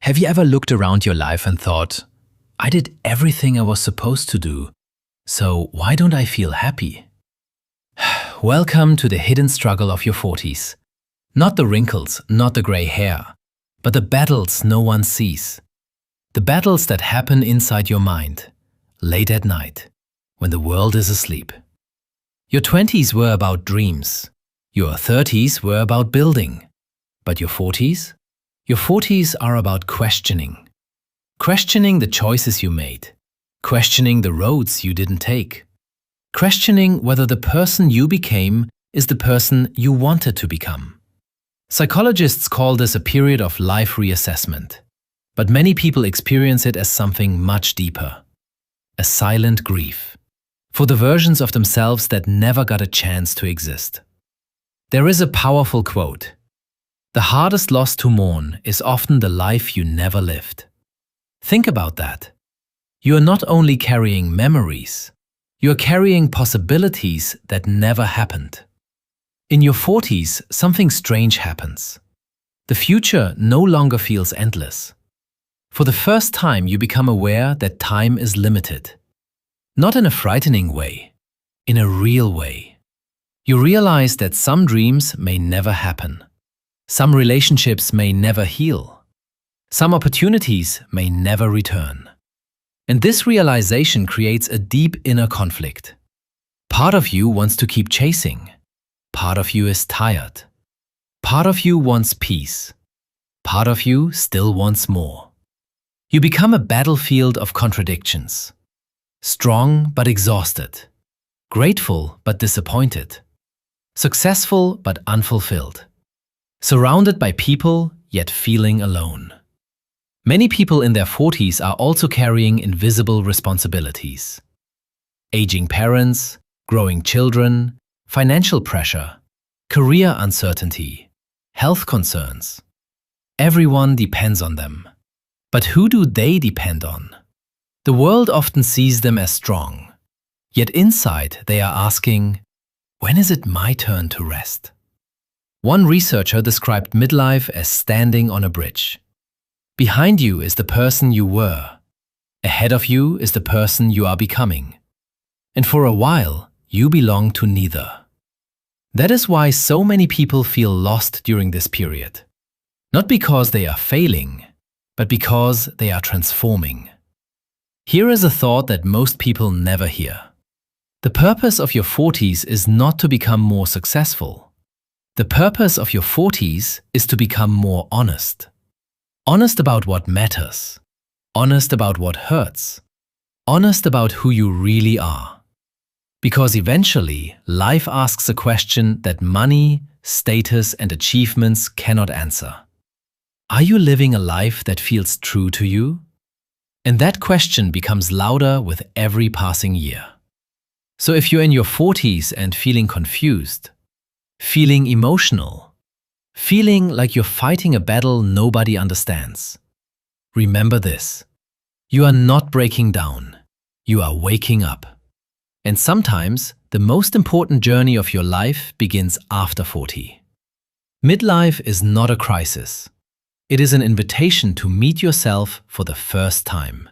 Have you ever looked around your life and thought, I did everything I was supposed to do, so why don't I feel happy? Welcome to the hidden struggle of your 40s. Not the wrinkles, not the gray hair, but the battles no one sees. The battles that happen inside your mind, late at night, when the world is asleep. Your 20s were about dreams. Your 30s were about building. But your 40s? Your 40s are about questioning. Questioning the choices you made. Questioning the roads you didn't take. Questioning whether the person you became is the person you wanted to become. Psychologists call this a period of life reassessment, but many people experience it as something much deeper. A silent grief for the versions of themselves that never got a chance to exist. There is a powerful quote. The hardest loss to mourn is often the life you never lived. Think about that. You are not only carrying memories, you are carrying possibilities that never happened. In your 40s, something strange happens. The future no longer feels endless. For the first time, you become aware that time is limited. Not in a frightening way, in a real way. You realize that some dreams may never happen. Some relationships may never heal. Some opportunities may never return. And this realization creates a deep inner conflict. Part of you wants to keep chasing. Part of you is tired. Part of you wants peace. Part of you still wants more. You become a battlefield of contradictions. Strong but exhausted. Grateful but disappointed. Successful but unfulfilled. Surrounded by people, yet feeling alone. Many people in their 40s are also carrying invisible responsibilities. Aging parents, growing children, financial pressure, career uncertainty, health concerns. Everyone depends on them. But who do they depend on? The world often sees them as strong. Yet inside they are asking, when is it my turn to rest? One researcher described midlife as standing on a bridge. Behind you is the person you were. Ahead of you is the person you are becoming. And for a while, you belong to neither. That is why so many people feel lost during this period. Not because they are failing, but because they are transforming. Here is a thought that most people never hear. The purpose of your 40s is not to become more successful. The purpose of your 40s is to become more honest. Honest about what matters. Honest about what hurts. Honest about who you really are. Because eventually, life asks a question that money, status, and achievements cannot answer. Are you living a life that feels true to you? And that question becomes louder with every passing year. So if you're in your 40s and feeling confused, feeling emotional, feeling like you're fighting a battle nobody understands, remember this. You are not breaking down. You are waking up. And sometimes, the most important journey of your life begins after 40. Midlife is not a crisis. It is an invitation to meet yourself for the first time.